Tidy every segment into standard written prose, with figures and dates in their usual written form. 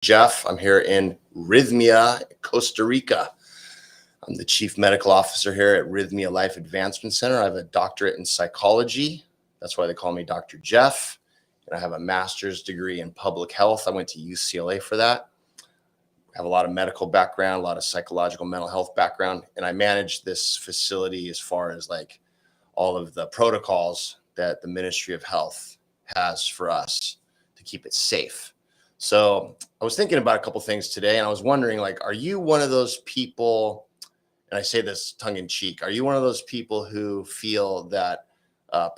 Jeff. I'm here in Rythmia, Costa Rica. I'm the Chief Medical Officer here at Rythmia Life Advancement Center. I have a doctorate in psychology. That's why they call me Dr. Jeff. And I have a master's degree in public health. I went to UCLA for that. I have a lot of medical background, a lot of psychological mental health background. And I manage this facility as far as like all of the protocols that the Ministry of Health has for us to keep it safe. So I was thinking about a couple things today, and I was wondering, like, are you one of those people, and I say this tongue in cheek, are you one of those people who feel that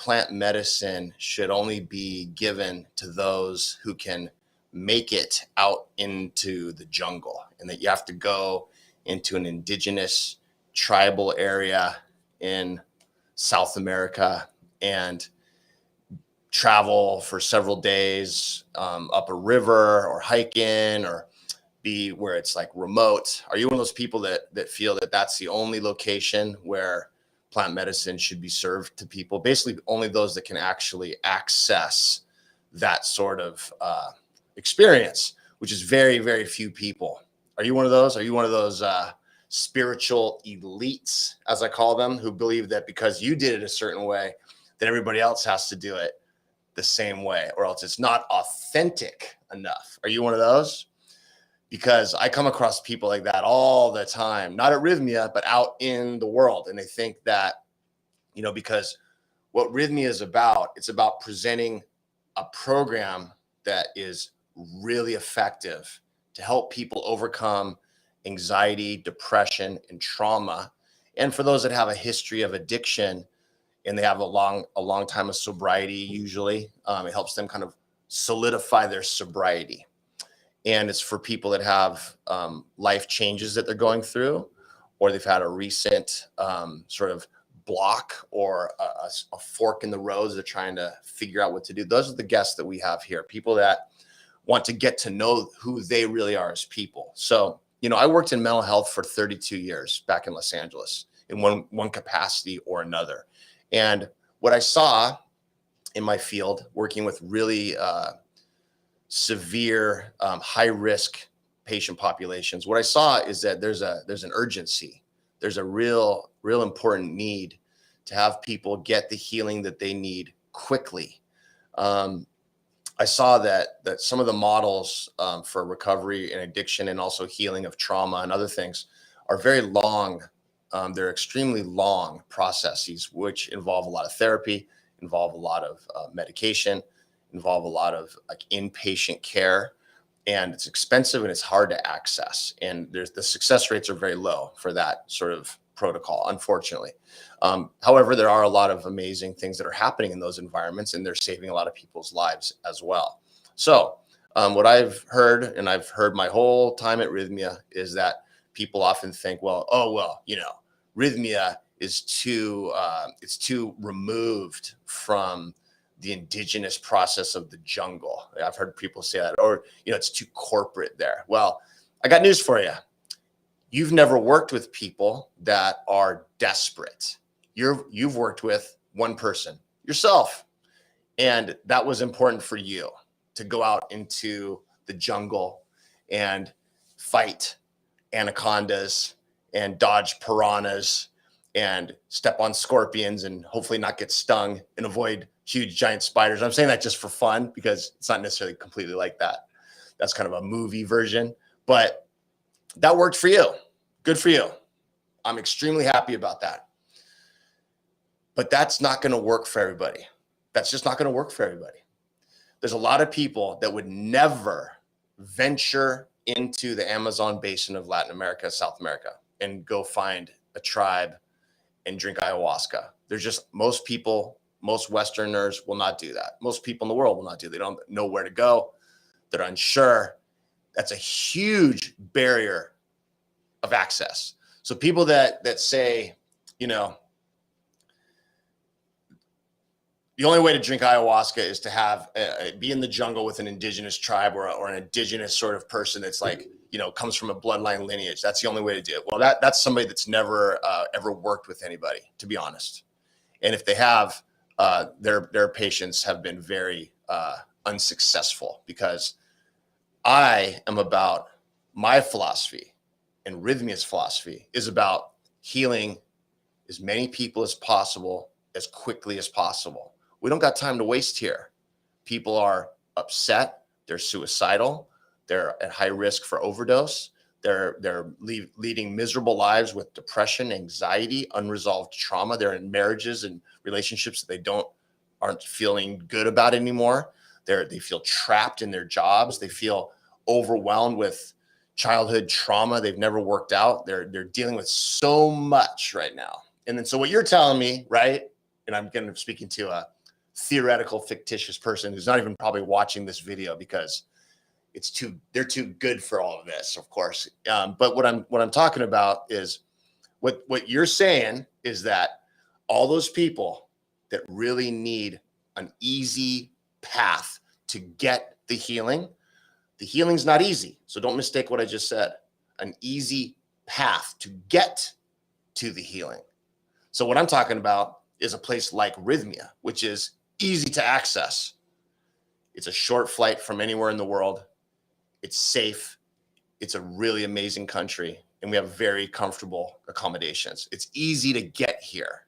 plant medicine should only be given to those who can make it out into the jungle, and that you have to go into an indigenous tribal area in South America and travel for several days up a river or hiking or be where it's like remote? Are you one of those people that feel that that's the only location where plant medicine should be served to people? Basically, only those that can actually access that sort of experience, which is very, very few people. Are you one of those? Are you one of those spiritual elites, as I call them, who believe that because you did it a certain way, that everybody else has to do it the same way, or else it's not authentic enough? Are you one of those? Because I come across people like that all the time, not at Rythmia, but out in the world. And they think that, because what Rythmia is about, it's about presenting a program that is really effective to help people overcome anxiety, depression, and trauma. And for those that have a history of addiction, and they have a long time of sobriety, usually it helps them kind of solidify their sobriety. And it's for people that have life changes that they're going through, or they've had a recent sort of block or a fork in the road. They're trying to figure out what to do. Those are the guests that we have here, people that want to get to know who they really are as people. So, I worked in mental health for 32 years back in Los Angeles in one capacity or another. And what I saw in my field, working with really severe, high-risk patient populations, what I saw is that there's an urgency. There's a real important need to have people get the healing that they need quickly. I saw that some of the models for recovery and addiction, and also healing of trauma and other things, are very long. They're extremely long processes, which involve a lot of therapy, involve a lot of medication, involve a lot of like inpatient care, and it's expensive and it's hard to access. And the success rates are very low for that sort of protocol, unfortunately. However, there are a lot of amazing things that are happening in those environments, and they're saving a lot of people's lives as well. So what I've heard, and I've heard my whole time at Rythmia, is that people often think, Rythmia is it's too removed from the indigenous process of the jungle. I've heard people say that, or, it's too corporate there. Well, I got news for you. You've never worked with people that are desperate. You've worked with one person, yourself. And that was important for you to go out into the jungle and fight anacondas and dodge piranhas and step on scorpions and hopefully not get stung and avoid huge giant spiders. I'm saying that just for fun, because it's not necessarily completely like that. That's kind of a movie version, but that worked for you. Good for you. I'm extremely happy about that. But that's not going to work for everybody. That's just not going to work for everybody. There's a lot of people that would never venture into the Amazon basin of Latin America, South America, and go find a tribe and drink ayahuasca. There's just most Westerners will not do that. Most people in the world will not do that. They don't know where to go. They're unsure. That's a huge barrier of access. So people that say, the only way to drink ayahuasca is to have be in the jungle with an indigenous tribe or an indigenous sort of person that's like, comes from a bloodline lineage. That's the only way to do it. Well, that's somebody that's never ever worked with anybody, to be honest. And if they have, their patients have been very unsuccessful, because I am about my philosophy, and Rythmia's philosophy is about healing as many people as possible, as quickly as possible. We don't got time to waste here. People are upset. They're suicidal. They're at high risk for overdose. They're leading miserable lives with depression, anxiety, unresolved trauma. They're in marriages and relationships that they aren't feeling good about anymore. They feel trapped in their jobs. They feel overwhelmed with childhood trauma. They've never worked out. They're dealing with so much right now. And then so what you're telling me, right? And I'm going to be speaking to a theoretical, fictitious person who's not even probably watching this video because they're too good for all of this, of course. But what I'm talking about is what you're saying is that all those people that really need an easy path to get the healing's not easy. So don't mistake what I just said. An easy path to get to the healing. So what I'm talking about is a place like Rythmia, which is easy to access. It's a short flight from anywhere in the world. It's safe. It's a really amazing country, and we have very comfortable accommodations. It's easy to get here.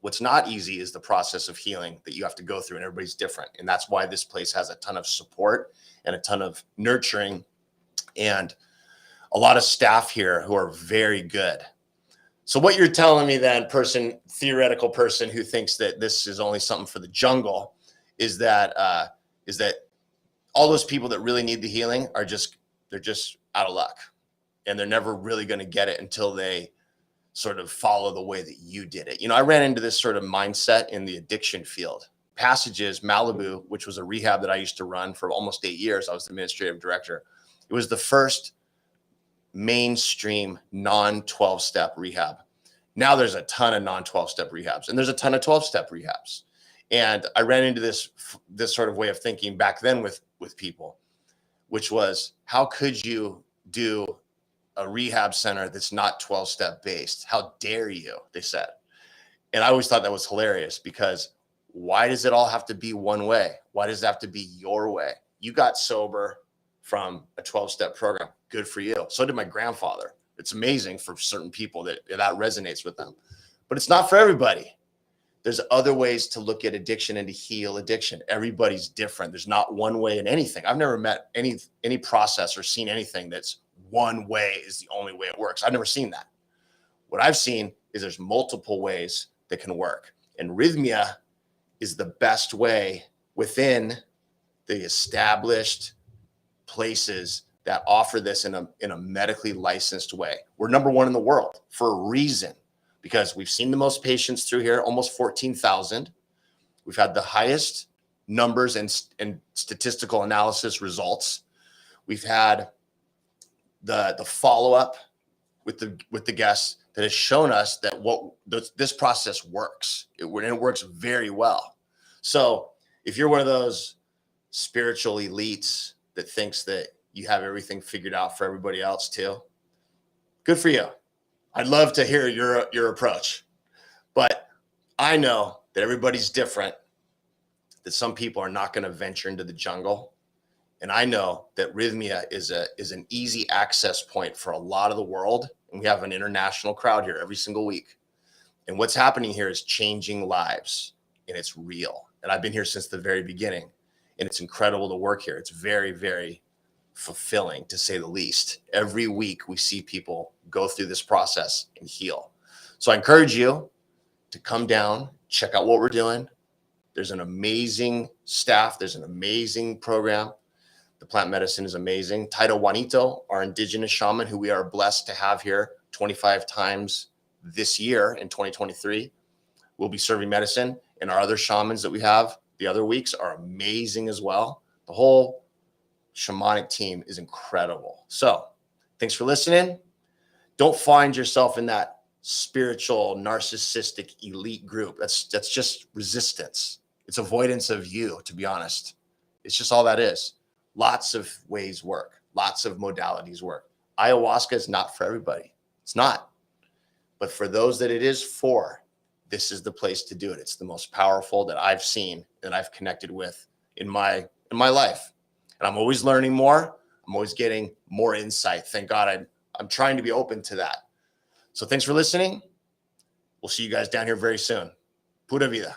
What's not easy is the process of healing that you have to go through, and everybody's different. And that's why this place has a ton of support and a ton of nurturing and a lot of staff here who are very good. So what you're telling me then, theoretical person who thinks that this is only something for the jungle, is that all those people that really need the healing they're just out of luck, and they're never really going to get it until they sort of follow the way that you did it. I ran into this sort of mindset in the addiction field. Passages, Malibu, which was a rehab that I used to run for almost 8 years. I was the administrative director. It was the first mainstream non-12-step rehab. Now there's a ton of non-12-step rehabs, and there's a ton of 12-step rehabs. And I ran into this sort of way of thinking back then with people, which was, how could you do a rehab center that's not 12-step based? How dare you, they said. And I always thought that was hilarious, because why does it all have to be one way? Why does it have to be your way? You got sober from a 12-step program. Good for you. So did my grandfather. It's amazing for certain people that resonates with them, but it's not for everybody. There's other ways to look at addiction and to heal addiction. Everybody's different. There's not one way in anything. I've never met any process or seen anything that's one way is the only way it works. I've never seen that. What I've seen is there's multiple ways that can work. And Rythmia is the best way within the established places that offer this in a medically licensed way. We're number one in the world for a reason, because we've seen the most patients through here, almost 14,000. We've had the highest numbers and statistical analysis results. We've had the follow-up with the guests that has shown us that this process works. It works very well. So if you're one of those spiritual elites that thinks that you have everything figured out for everybody else too, good for you. I'd love to hear your approach, but I know that everybody's different, that some people are not going to venture into the jungle. And I know that Rythmia is an easy access point for a lot of the world. And we have an international crowd here every single week. And what's happening here is changing lives, and it's real. And I've been here since the very beginning, and it's incredible to work here. It's very, very fulfilling, to say the least. Every week we see people go through this process and heal. So I encourage you to come down, check out what we're doing. There's an amazing staff. There's an amazing program. The plant medicine is amazing. Taito Juanito, our indigenous shaman, who we are blessed to have here 25 times this year in 2023, will be serving medicine. And our other shamans that we have the other weeks are amazing as well. The whole shamanic team is incredible. So thanks for listening. Don't find yourself in that spiritual, narcissistic elite group. That's just resistance. It's avoidance of you, to be honest. It's just all that is. Lots of ways work. Lots of modalities work. Ayahuasca is not for everybody. It's not. But for those that it is for, this is the place to do it. It's the most powerful that I've seen, that I've connected with in my life. And I'm always learning more. I'm always getting more insight. Thank God I'm trying to be open to that. So thanks for listening. We'll see you guys down here very soon. Pura vida.